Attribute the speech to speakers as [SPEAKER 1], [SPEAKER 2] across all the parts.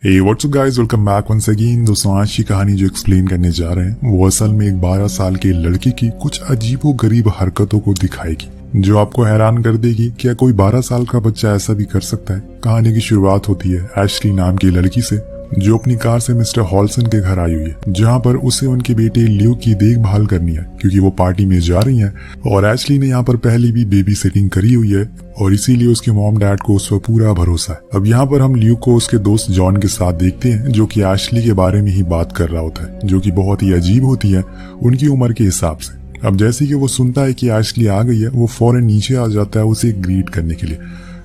[SPEAKER 1] Hey, what's up guys? Welcome back once again। दोस्तों आज की कहानी जो एक्सप्लेन करने जा रहे हैं वो असल में एक 12 साल के लड़की की कुछ अजीबो गरीब हरकतों को दिखाएगी जो आपको हैरान कर देगी। क्या कोई 12 साल का बच्चा ऐसा भी कर सकता है? कहानी की शुरुआत होती है एशली नाम की लड़की से जो अपनी कार से मिस्टर हॉल्सन के घर आई हुई है, जहां पर उसे उनके बेटे ल्यूक की देखभाल करनी है क्योंकि वो पार्टी में जा रही हैं और एशली ने यहाँ पर पहले भी बेबी सिटिंग करी हुई है और इसीलिए उसके मॉम डैड को उस पर पूरा भरोसा है। अब यहाँ पर हम ल्यूक को उसके दोस्त जॉन के साथ देखते हैं जो कि एशली के बारे में ही बात कर रहा होता है, जो कि बहुत ही अजीब होती है उनकी उम्र के हिसाब से। अब जैसे कि वो सुनता है कि एशली आ गई है, वो फौरन नीचे आ जाता है उसे ग्रीट करने के लिए,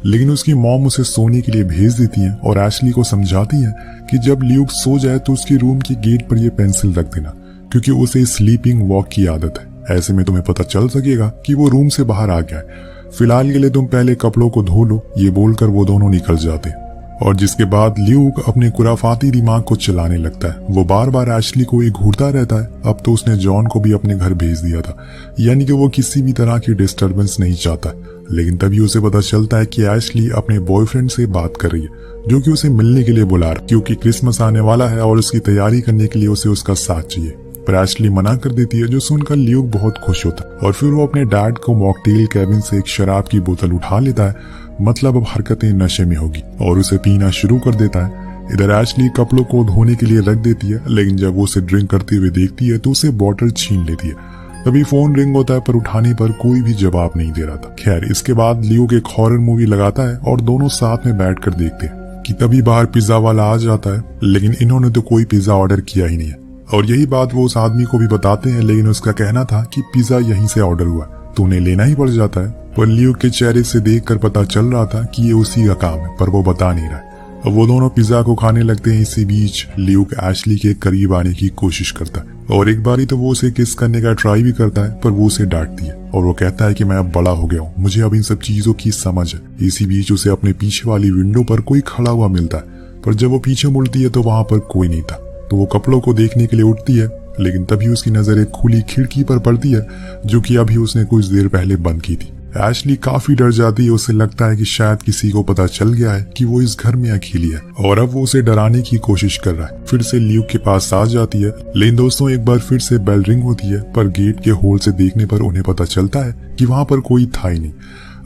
[SPEAKER 1] लेकिन उसकी मॉम उसे सोने के लिए भेज देती है और एशली को समझाती है कि जब ल्यूक सो जाए तो उसके रूम की गेट पर ये पेंसिल रख देना क्योंकि उसे स्लीपिंग वॉक की आदत है। ऐसे में तुम्हें पता चल सकेगा कि वो रूम से बाहर आ गया है। फिलहाल के लिए तुम पहले कपड़ों को धो लो। ये बोलकर वो दोनों निकल जाते हैं और जिसके बाद ल्यूक अपने खुराफाती दिमाग को चलाने लगता है। वो बार बार एशली को ही घूरता रहता है। अब तो उसने जॉन को भी अपने घर भेज दिया था, यानी कि वो किसी भी तरह की डिस्टरबेंस नहीं चाहता। लेकिन तभी उसे पता चलता है कि एशली अपने बॉयफ्रेंड से बात कर रही है जो कि उसे मिलने के लिए बुला रहा है क्योंकि क्रिसमस आने वाला है और उसकी तैयारी करने के लिए उसे उसका साथ चाहिए। पर एशली मना कर देती है, जो सुनकर ल्यूक बहुत खुश होता है और फिर वो अपने डैड को मॉकटेल कैबिन से एक शराब की बोतल उठा लेता है। मतलब अब हरकतें नशे में होगी और उसे पीना शुरू कर देता है। इधर एशली कपड़ों को धोने के लिए रख देती है, लेकिन जब वो उसे ड्रिंक करते हुए देखती है तो उसे बोतल छीन लेती है। तभी फोन रिंग होता है पर उठाने पर कोई भी जवाब नहीं दे रहा था। खैर इसके बाद ल्यूक एक हॉरर मूवी लगाता है और दोनों साथ में बैठकर देखते हैं कि तभी बाहर पिज्जा वाला आ जाता है, लेकिन इन्होंने तो कोई पिज्जा ऑर्डर किया ही नहीं है। और यही बात वो उस आदमी को भी बताते हैं, लेकिन उसका कहना था कि पिज्जा यहीं से ऑर्डर हुआ तो उन्हें लेना ही पड़ जाता है। पर ल्यूक के चेहरे से देखकर पता चल रहा था कि ये उसी का काम है, पर वो बता नहीं रहा है। अब वो दोनों पिज्जा को खाने लगते हैं। इसी बीच ल्यूक एशली के करीब आने की कोशिश करता है और एक बारी तो वो उसे किस करने का ट्राई भी करता है, पर वो उसे डांटती है और वो कहता है कि मैं अब बड़ा हो गया हूँ, मुझे अब इन सब चीजों की समझ है। इसी बीच उसे अपने पीछे वाली विंडो पर कोई खड़ा हुआ मिलता है, पर जब वो पीछे मुड़ती है तो वहां पर कोई नहीं था। तो वो कपड़ों को देखने के लिए उठती है, लेकिन तभी उसकी नजर एक खुली खिड़की पर पड़ती है जो कि अभी उसने कुछ देर पहले बंद की थी। एशली काफी डर जाती है। उसे लगता है कि शायद किसी को पता चल गया है कि वो इस घर में अकेली है और अब वो उसे डराने की कोशिश कर रहा है। फिर से ल्यूक के पास आ जाती है, लेकिन दोस्तों एक बार फिर से बेल रिंग होती है, पर गेट के होल से देखने पर उन्हें पता चलता है कि वहां पर कोई था ही नहीं।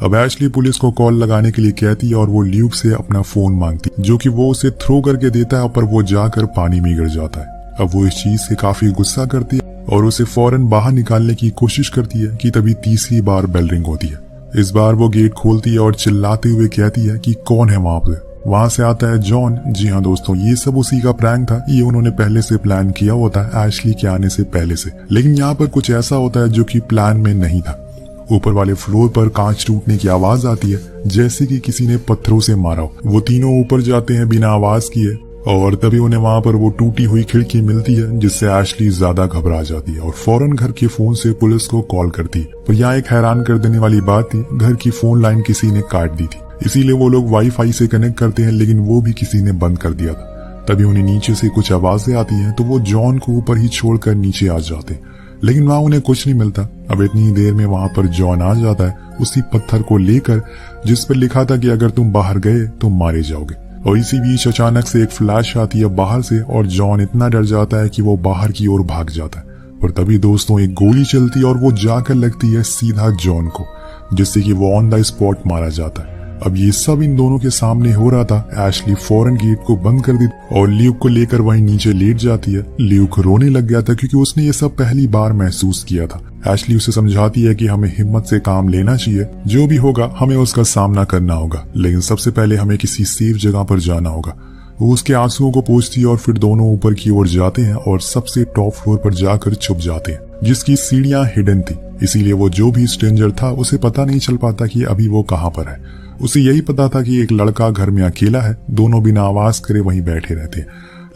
[SPEAKER 1] अब एशली पुलिस को कॉल लगाने के लिए कहती है और वो ल्यूक से अपना फोन मांगती है, जो कि वो उसे थ्रो करके देता है, पर वो जाकर पानी में गिर जाता है। अब वो इस चीज से काफी गुस्सा करती है और उसे फौरन बाहर निकालने की कोशिश करती है कि तभी तीसरी बार बेल रिंग होती है। इस बार वो गेट खोलती है और चिल्लाते हुए कहती है कि कौन है वहां पे। वहां से आता है जॉन। जी हाँ दोस्तों, ये सब उसी का प्रैंक था। ये उन्होंने पहले से प्लान किया होता है एशली के आने से पहले से, लेकिन यहाँ पर कुछ ऐसा होता है जो कि प्लान में नहीं था। ऊपर वाले फ्लोर पर कांच टूटने की आवाज आती है जैसे कि किसी ने पत्थरों से मारा हो। वो तीनों ऊपर जाते हैं बिना आवाज किए और तभी उन्हें वहां पर वो टूटी हुई खिड़की मिलती है, जिससे एशली ज्यादा घबरा जाती है और फौरन घर के फोन से पुलिस को कॉल करती है। पर यहाँ एक हैरान कर देने वाली बात थी, घर की फोन लाइन किसी ने काट दी थी, इसीलिए वो लोग वाईफाई से कनेक्ट करते हैं, लेकिन वो भी किसी ने बंद कर दिया था। तभी उन्हें नीचे से कुछ आवाजें आती हैं तो वो जॉन को ऊपर ही छोड़कर नीचे आ जाते हैं, लेकिन वहां उन्हें कुछ नहीं मिलता। अब इतनी देर में वहां पर जॉन आ जाता है उसी पत्थर को लेकर जिस पर लिखा था कि अगर तुम बाहर गए तो मारे जाओगे। और इसी बीच अचानक से एक फ्लैश आती है बाहर से और जॉन इतना डर जाता है कि वो बाहर की ओर भाग जाता है। और तभी दोस्तों एक गोली चलती है और वो जाकर लगती है सीधा जॉन को, जिससे कि वो ऑन द स्पॉट मारा जाता है। अब ये सब इन दोनों के सामने हो रहा था। एशली फौरन गेट को बंद कर दी और ल्यूक को लेकर वहीं नीचे लेट जाती है। ल्यूक रोने लग गया था क्योंकि उसने ये सब पहली बार महसूस किया था। एशली उसे समझाती है कि हमें हिम्मत से काम लेना चाहिए, जो भी होगा हमें उसका सामना करना होगा, लेकिन सबसे पहले हमें किसी सेफ जगह पर जाना होगा। वो उसके आंसुओं को पोंछती है और फिर दोनों ऊपर की ओर जाते हैं और सबसे टॉप फ्लोर पर जाकर छुप जाते हैं, जिसकी सीढ़ियां हिडन थी। इसीलिए वो जो भी स्ट्रेंजर था उसे पता नहीं चल पाता कि अभी वो कहाँ पर है। उसे यही पता था कि एक लड़का घर में अकेला है। दोनों बिना आवाज करे वहीं बैठे रहते हैं,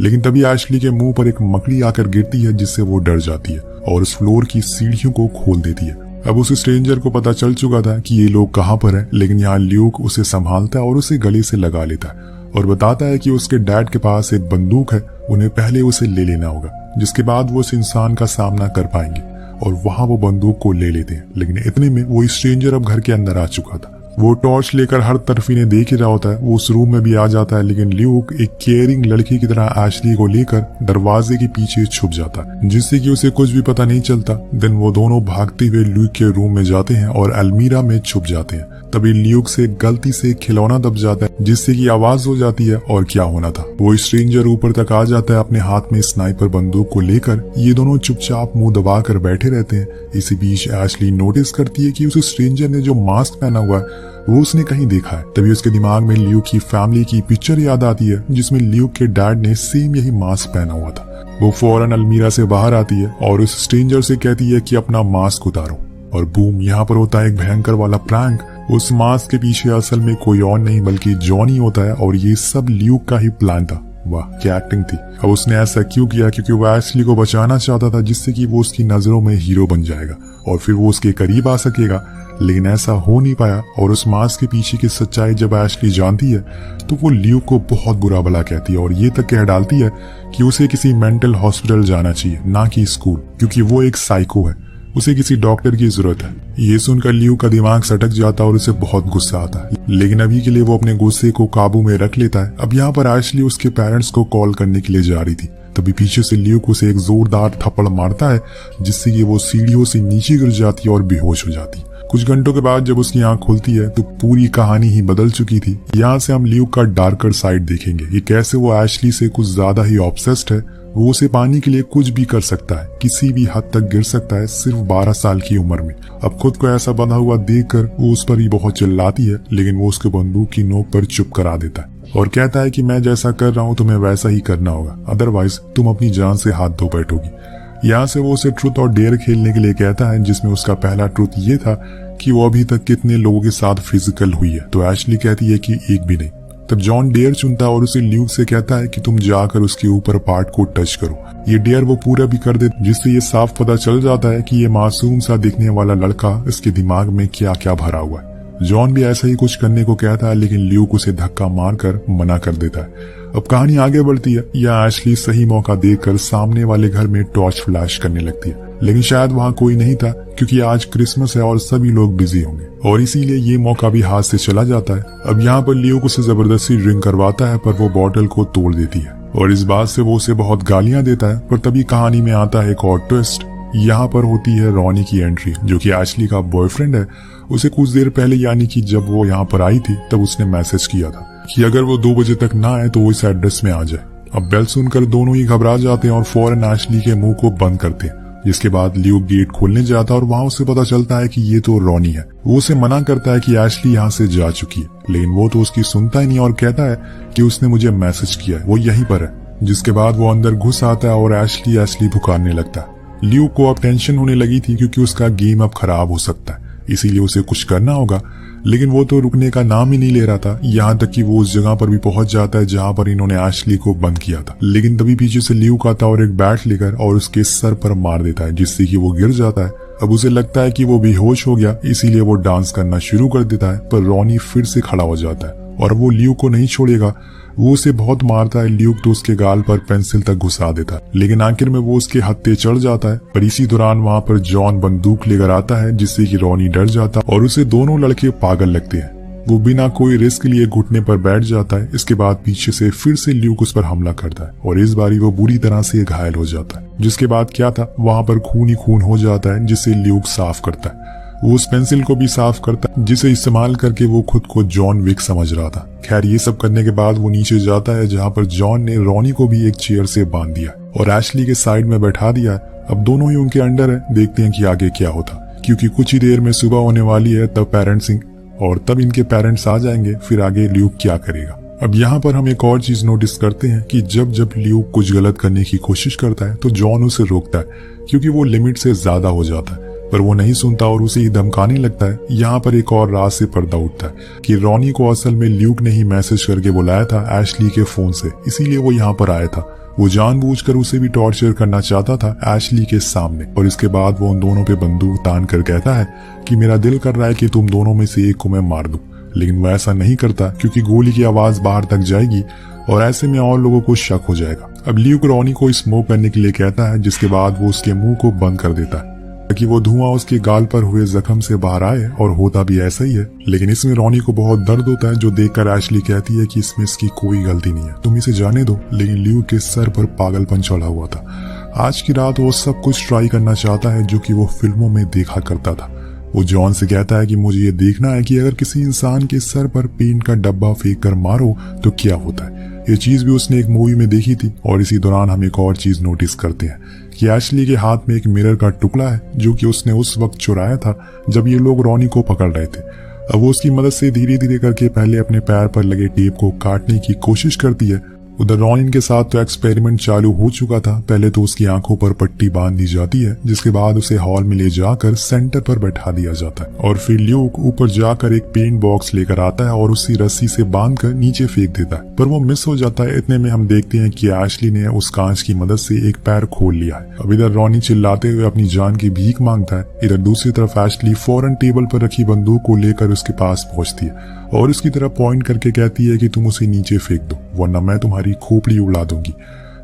[SPEAKER 1] लेकिन तभी एशली के मुंह पर एक मकड़ी आकर गिरती है, जिससे वो डर जाती है और उस फ्लोर की सीढ़ियों को खोल देती है। अब उस स्ट्रेंजर को पता चल चुका था कि ये लोग कहाँ पर हैं, लेकिन यहाँ ल्यूक उसे संभालता है और उसे गले से लगा लेता है और बताता है कि उसके डैड के पास एक बंदूक है, उन्हें पहले उसे ले लेना होगा, जिसके बाद वो उस इंसान का सामना कर पाएंगे। और वहां वो बंदूक को ले लेते हैं, लेकिन इतने में वो स्ट्रेंजर अब घर के अंदर आ चुका था वो टॉर्च लेकर हर तरफ इन्हें देख ही रहा होता है। वो उस रूम में भी आ जाता है, लेकिन ल्यूक एक केयरिंग लड़की की तरह एशली को लेकर दरवाजे के पीछे छुप जाता है, जिससे कि उसे कुछ भी पता नहीं चलता। देन वो दोनों भागते हुए ल्यूक के रूम में जाते हैं और अलमीरा में छुप जाते हैं। तभी ल्यूक से गलती से खिलौना दब जाता है, जिससे कि आवाज हो जाती है और क्या होना था। वो स्ट्रेंजर ऊपर तक आ जाता है अपने हाथ में स्नाइपर बंदूक को लेकर। ये दोनों चुपचाप मुंह दबाकर बैठे रहते हैं। इसी बीच एशली नोटिस करती है कि उस स्ट्रेंजर ने जो मास्क पहना हुआ है वो उसने कहीं देखा है। तभी उसके दिमाग में ल्यूक की फैमिली की पिक्चर याद आती है, जिसमें ल्यूक के डैड ने सेम यही मास्क पहना हुआ था। वो फौरन अलमीरा से बाहर आती है और उस स्ट्रेंजर से कहती है कि अपना मास्क उतारो। और बूम, यहाँ पर होता है एक भयंकर वाला प्रैंक। उस मास्क के पीछे असल में कोई और नहीं बल्कि जॉनी होता है, और ये सब ल्यूक का ही प्लान था। वाह, क्या एक्टिंग थी। अब उसने ऐसा क्यों किया? क्योंकि वो एशली को बचाना चाहता था, जिससे कि वो उसकी नजरों में हीरो बन जाएगा और फिर वो उसके करीब आ सकेगा। लेकिन ऐसा हो नहीं पाया, और उस मास्क के पीछे की सच्चाई जब एशली जानती है तो वो ल्यूक को बहुत बुरा भला कहती है और ये तक कह डालती है कि उसे किसी मेंटल हॉस्पिटल जाना चाहिए, ना कि स्कूल, क्योंकि वो एक साइको है। उसे किसी डॉक्टर की जरूरत है। ये सुनकर ल्यूक का दिमाग सटक जाता और उसे बहुत गुस्सा आता है, लेकिन अभी के लिए वो अपने गुस्से को काबू में रख लेता है। अब यहाँ पर एशली उसके पेरेंट्स को कॉल करने के लिए जा रही थी। तभी पीछे से ल्यूक उसे एक जोरदार थप्पड़ मारता है, जिससे कि वो सीढ़ियों से नीचे गिर जाती है और बेहोश हो जाती है। कुछ घंटों के बाद जब उसकी आंख खुलती है तो पूरी कहानी ही बदल चुकी थी। यहाँ से हम ल्यूक का डार्कर साइड देखेंगे कि कैसे वो एशली से कुछ ज्यादा ही ऑब्सेस्ड है। वो उसे पाने के लिए कुछ भी कर सकता है, किसी भी हद तक गिर सकता है, सिर्फ 12 साल की उम्र में। अब खुद को ऐसा बंधा हुआ देखकर वो उस पर ही बहुत चिल्लाती है, लेकिन वो उसके बंदूक की नोक पर चुप करा देता है और कहता है कि मैं जैसा कर रहा हूँ तुम्हें वैसा ही करना होगा, अदरवाइज तुम अपनी जान से हाथ धो बैठोगी। यहाँ से वो उसे ट्रुथ और डेयर खेलने के लिए कहता है, जिसमें उसका पहला ट्रुथ ये था कि वो अभी तक कितने लोगों के साथ फिजिकल हुई है। तो एशली कहती है कि एक भी नहीं। तब जॉन डेयर चुनता है और उसे ल्यूक से कहता है कि तुम जाकर उसके ऊपर पार्ट को टच करो। ये डेयर वो पूरा भी कर दे, जिससे ये साफ पता चल जाता है कि ये मासूम सा दिखने वाला लड़का इसके दिमाग में क्या क्या भरा हुआ है। जॉन भी ऐसा ही कुछ करने को कहता है, लेकिन ल्यूक उसे धक्का मारकर मना कर देता है। अब कहानी आगे बढ़ती है। यह एशली सही मौका देखकर सामने वाले घर में टॉर्च फ्लैश करने लगती है, लेकिन शायद वहाँ कोई नहीं था, क्योंकि आज क्रिसमस है और सभी लोग बिजी होंगे, और इसीलिए ये मौका भी हाथ से चला जाता है। अब यहाँ पर ल्यूक उसे जबरदस्ती ड्रिंक करवाता है, पर वो बॉटल को तोड़ देती है और इस बात से वो उसे बहुत गालियां देता है। पर तभी कहानी में आता है एक और ट्विस्ट। यहाँ पर होती है रॉनी की एंट्री, जो कि एशली का बॉयफ्रेंड है। उसे कुछ देर पहले, यानी कि जब वो यहाँ पर आई थी, तब उसने मैसेज किया था कि अगर वो 2 बजे तक ना आए तो वो इस एड्रेस में आ जाए। अब बेल सुनकर दोनों ही घबरा जाते हैं और फौरन एशली के मुंह को बंद करते हैं, जिसके बाद ल्यूक गेट खोलने जाता है और वहाँ उसे पता चलता है कि ये तो रॉनी है। वो उसे मना करता है कि एशली यहाँ से जा चुकी है, लेकिन वो तो उसकी सुनता ही नहीं और कहता है कि उसने मुझे मैसेज किया है, वो यहीं पर है। जिसके बाद वो अंदर घुस आता है और एशली पुकारने लगता है। ल्यूक को अब टेंशन होने लगी थी, क्योंकि उसका गेम अब खराब हो सकता है, इसीलिए उसे कुछ करना होगा। लेकिन वो तो रुकने का नाम ही नहीं ले रहा था, यहाँ तक कि वो उस जगह पर भी पहुंच जाता है जहाँ पर इन्होंने एशली को बंद किया था। लेकिन तभी पीछे से ल्यूक आता और एक बैट लेकर और उसके सर पर मार देता है, जिससे कि वो गिर जाता है। अब उसे लगता है कि वो बेहोश हो गया, इसीलिए वो डांस करना शुरू कर देता है, पर रॉनी फिर से खड़ा हो जाता है और वो ल्यूक को नहीं छोड़ेगा। वो उसे बहुत मारता है। ल्यूक तो उसके गाल पर पेंसिल तक घुसा देता है, लेकिन आखिर में वो उसके हत्थे चढ़ जाता है। पर इसी दौरान वहाँ पर जॉन बंदूक लेकर आता है, जिससे कि रॉनी डर जाता है और उसे दोनों लड़के पागल लगते हैं। वो बिना कोई रिस्क लिए घुटने पर बैठ जाता है। इसके बाद पीछे से फिर से ल्यूक उस पर हमला करता है और इस बारी वो बुरी तरह से घायल हो जाता है। जिसके बाद क्या था, वहाँ पर खून ही खून हो जाता है, जिसे ल्यूक साफ करता है। वो उस पेंसिल को भी साफ करता है, जिसे इस्तेमाल करके वो खुद को जॉन विक समझ रहा था। खैर, ये सब करने के बाद वो नीचे जाता है, जहाँ पर जॉन ने रॉनी को भी एक चेयर से बांध दिया और एशली के साइड में बैठा दिया। अब दोनों ही उनके अंडर है। देखते हैं कि आगे क्या होता, क्योंकि कुछ ही देर में सुबह होने वाली है। तब तब इनके पेरेंट्स आ जाएंगे। फिर आगे ल्यूक क्या करेगा। अब यहाँ पर हम एक और चीज नोटिस करते हैं कि जब जब ल्यूक कुछ गलत करने की कोशिश करता है तो जॉन उसे रोकता है, क्योंकि वो लिमिट से ज्यादा हो जाता है। पर वो नहीं सुनता और उसे ही धमकाने लगता है। यहाँ पर एक और राज से पर्दा उठता है कि रॉनी को असल में ल्यूक ने ही मैसेज करके बुलाया था एशली के फोन से, इसीलिए वो यहाँ पर आया था। वो जानबूझकर उसे भी टॉर्चर करना चाहता था एशली के सामने। और इसके बाद वो उन दोनों पे बंदूक तान कर कहता है कि मेरा दिल कर रहा है कि तुम दोनों में से एक को मैं मार दूं, लेकिन वो ऐसा नहीं करता, क्योंकि गोली की आवाज बाहर तक जाएगी और ऐसे में और लोगों को शक हो जाएगा। अब ल्यूक रॉनी को स्मोक करने के लिए कहता है, जिसके बाद वो उसके मुंह को बंद कर देता है। ताकि वो धुआं उसके गाल पर हुए जख्म से बाहर आए, और होता भी ऐसा ही है। लेकिन इसमें रॉनी को बहुत दर्द होता है, जो देखकर एशली कहती है कि इसमें इसकी कोई गलती नहीं है, तुम इसे जाने दो। लेकिन ल्यूक के सर पर पागलपन चढ़ा हुआ था। आज की रात वो सब कुछ ट्राई करना चाहता है जो कि वो फिल्मों में देखा करता था। वो जॉन से कहता है कि मुझे ये देखना है कि अगर किसी इंसान के सर पर पेंट का डब्बा फेंक कर मारो तो क्या होता है। ये चीज भी उसने एक मूवी में देखी थी। और इसी दौरान हम एक और चीज नोटिस करते हैं कि एशली के हाथ में एक मिरर का टुकड़ा है, जो कि उसने उस वक्त चुराया था जब ये लोग रॉनी को पकड़ रहे थे। अब वो उसकी मदद से धीरे धीरे करके पहले अपने पैर पर लगे टेप को काटने की कोशिश करती है। उधर रॉनिन के साथ तो एक्सपेरिमेंट चालू हो चुका था। पहले तो उसकी आंखों पर पट्टी बांध दी जाती है, जिसके बाद उसे हॉल में ले जाकर सेंटर पर बैठा दिया जाता है, और फिर ल्यूक ऊपर जाकर एक पेंट बॉक्स लेकर आता है और उसी रस्सी से बांधकर नीचे फेंक देता है, पर वो मिस हो जाता है। इतने में हम देखते हैं कि एशली ने उस कांच की मदद से एक पैर खोल लिया है। अब इधर रॉनी चिल्लाते हुए अपनी जान की भीख मांगता है। इधर दूसरी तरफ एशली फौरन टेबल पर रखी बंदूक को लेकर उसके पास पहुंचती है और उसकी तरफ पॉइंट करके कहती है कि तुम उसे नीचे फेंक दो, वरना मैं तुम्हारी खोपड़ी उड़ा दूंगी।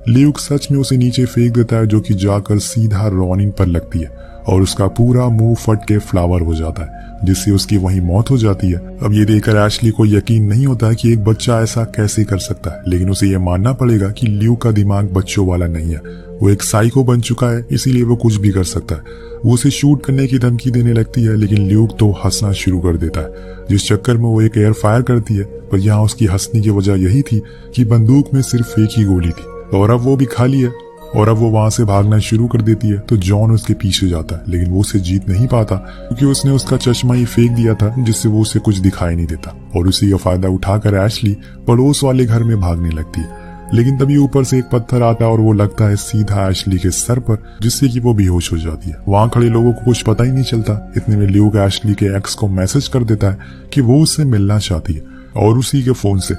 [SPEAKER 1] ल्यूक सच में उसे नीचे फेंक देता है, जो कि जाकर सीधा रॉनिन पर लगती है और उसका पूरा मुंह फट के फ्लावर हो जाता है, जिससे उसकी वहीं मौत हो जाती है। अब ये देखकर एशली को यकीन नहीं होता है कि एक बच्चा ऐसा कैसे कर सकता है, लेकिन उसे ये मानना पड़ेगा कि ल्यूक का दिमाग बच्चों वाला नहीं है। वो एक साइको बन चुका है, इसीलिए वो कुछ भी कर सकता है। वो उसे शूट करने की धमकी देने लगती है, लेकिन ल्यूक तो हंसना शुरू कर देता है, जिस चक्कर में वो एक एयर फायर करती है। पर यहाँ उसकी हंसने की वजह यही थी कि बंदूक में सिर्फ एक ही गोली थी, और अब वो भी खाली है। और अब वो वहां से भागना शुरू कर देती है, तो जॉन उसके पीछे जाता है, लेकिन वो उसे जीत नहीं पाता, क्योंकि उसने उसका चश्मा ही फेंक दिया था, जिससे वो उसे कुछ दिखाई नहीं देता। और उसी का फायदा उठाकर एशली पड़ोस वाले घर में भागने लगती है। लेकिन तभी ऊपर से एक पत्थर आता है और वो लगता है सीधा एशली के सर पर, जिससे कि वो बेहोश हो जाती है। वहां खड़े लोगों को कुछ पता ही नहीं चलता। इतने में ल्यूक एशली के एक्स को मैसेज कर देता है कि वो उससे मिलना चाहती है, और उसी के फोन से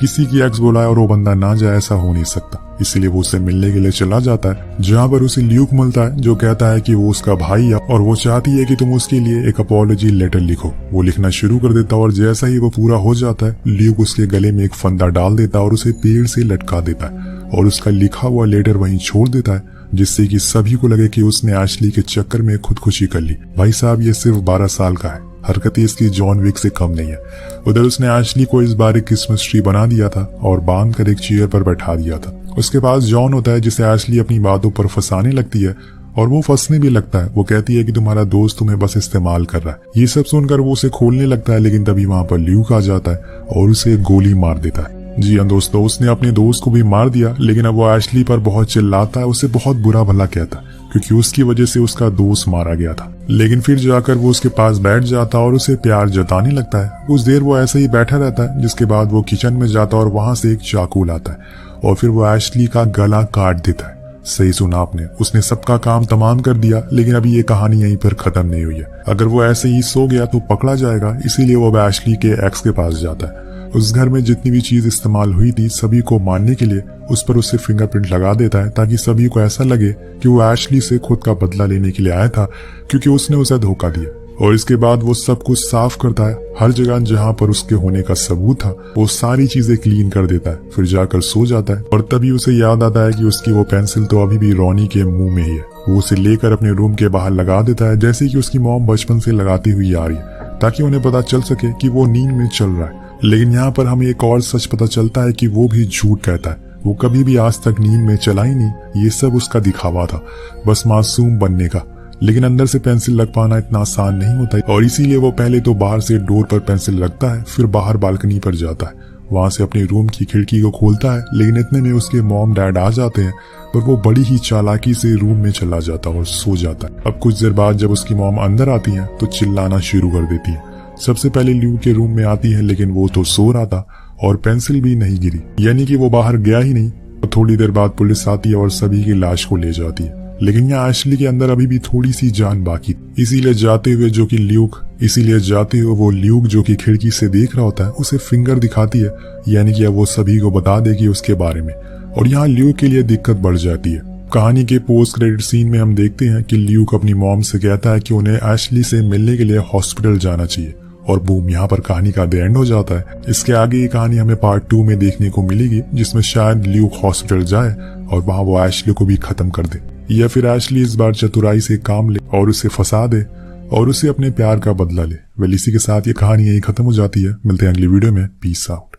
[SPEAKER 1] किसी की एक्स बुलाए और वो बंदा ना जाए, ऐसा हो नहीं सकता। इसीलिए वो उससे मिलने के लिए चला जाता है, जहाँ पर उसे ल्यूक मिलता है, जो कहता है कि वो उसका भाई है और वो चाहती है कि तुम उसके लिए एक अपॉलॉजी लेटर लिखो। वो लिखना शुरू कर देता है और जैसा ही वो पूरा हो जाता है, ल्यूक उसके गले में एक फंदा डाल देता है और उसे पेड़ से लटका देता है और उसका लिखा हुआ लेटर वहीं छोड़ देता है, जिससे कि सभी को लगे कि उसने एशली के चक्कर में खुदकुशी कर ली। भाई साहब, ये सिर्फ 12 साल का है, हरकतें इसकी जॉन विक से कम नहीं है। उधर उसने एशली को इस बार एक क्रिसमस ट्री बना दिया था और बांध कर एक चेयर पर बैठा दिया था। उसके पास जॉन होता है, जिसे एशली अपनी बातों पर फंसाने लगती है और वो फंसने भी लगता है। वो कहती है कि तुम्हारा दोस्त तुम्हें बस इस्तेमाल कर रहा है। ये सब सुनकर वो उसे खोलने लगता है, लेकिन तभी वहां पर ल्यूक आ जाता है और उसे गोली मार देता है। जी हाँ दोस्तों, उसने अपने दोस्त को भी मार दिया, लेकिन अब वो एशली पर बहुत चिल्लाता है, उसे बहुत बुरा भला कहता है, क्योंकि उसकी वजह से उसका दोस्त मारा गया था। लेकिन फिर जाकर वो उसके पास बैठ जाता और उसे प्यार जताने लगता है। कुछ देर वो ऐसे ही बैठा रहता है, जिसके बाद वो किचन में जाता और वहां से एक चाकू लाता है और फिर वो एशली का गला काट देता है। सही सुना आपने, उसने सबका काम तमाम कर दिया। लेकिन अभी ये कहानी यहीं पर खत्म नहीं हुई है। अगर वो ऐसे ही सो गया तो पकड़ा जाएगा, इसीलिए वो अब एशली के एक्स के पास जाता है। उस घर में जितनी भी चीज इस्तेमाल हुई थी, सभी को मारने के लिए उस पर उससे फिंगरप्रिंट लगा देता है, ताकि सभी को ऐसा लगे कि वो एशली से खुद का बदला लेने के लिए आया था, क्योंकि उसने उसे धोखा दिया। और इसके बाद वो सब कुछ साफ करता है। हर जगह जहाँ पर उसके होने का सबूत था, वो सारी चीजें क्लीन कर देता है, फिर जाकर सो जाता है। और तभी उसे याद आता है कि उसकी वो पेंसिल तो अभी भी रॉनी के मुंह में ही है। वो उसे लेकर अपने रूम के बाहर लगा देता है, जैसे कि उसकी मॉम बचपन से लगाती हुई आ रही है, ताकि उन्हें पता चल सके कि वो नींद में चल रहा है। लेकिन यहाँ पर हमें एक और सच पता चलता है कि वो भी झूठ कहता है। वो कभी भी आज तक नींद में चला ही नहीं। ये सब उसका दिखावा था, बस मासूम बनने का। लेकिन अंदर से पेंसिल लग पाना इतना आसान नहीं होता है, और इसीलिए वो पहले तो बाहर से डोर पर पेंसिल रखता है, फिर बाहर बालकनी पर जाता है, वहां से अपने रूम की खिड़की को खोलता है। लेकिन इतने में उसके मॉम डैड आ जाते हैं, पर वो बड़ी ही चालाकी से रूम में चला जाता और सो जाता है। अब कुछ देर बाद जब उसकी मॉम अंदर आती है तो चिल्लाना शुरू कर देती है। सबसे पहले ल्यूक के रूम में आती है, लेकिन वो तो सो रहा था और पेंसिल भी नहीं गिरी, यानी कि वो बाहर गया ही नहीं। और थोड़ी देर बाद पुलिस आती है और सभी की लाश को ले जाती है। लेकिन यहाँ एशली के अंदर अभी भी थोड़ी सी जान बाकी, इसीलिए जाते हुए वो ल्यूक जो कि खिड़की से देख रहा होता है, उसे फिंगर दिखाती है, यानी कि अब वो सभी को बता देगी उसके बारे में। और यहाँ ल्यूक के लिए दिक्कत बढ़ जाती है। कहानी के पोस्ट क्रेडिट सीन में हम देखते हैं कि ल्यूक अपनी मॉम से कहता है कि उन्हें एशली से मिलने के लिए हॉस्पिटल जाना चाहिए, और बूम, यहाँ पर कहानी का द एंड हो जाता है। इसके आगे ये कहानी हमें पार्ट 2 में देखने को मिलेगी, जिसमें शायद ल्यूक हॉस्पिटल जाए और वहां वो एशली को भी खत्म कर दे। या फिर एशली इस बार चतुराई से काम ले और उसे फंसा दे और उसे अपने प्यार का बदला ले। वेल इसी के साथ ये कहानी यही खत्म हो जाती है। मिलते हैं अगली वीडियो में। Peace out.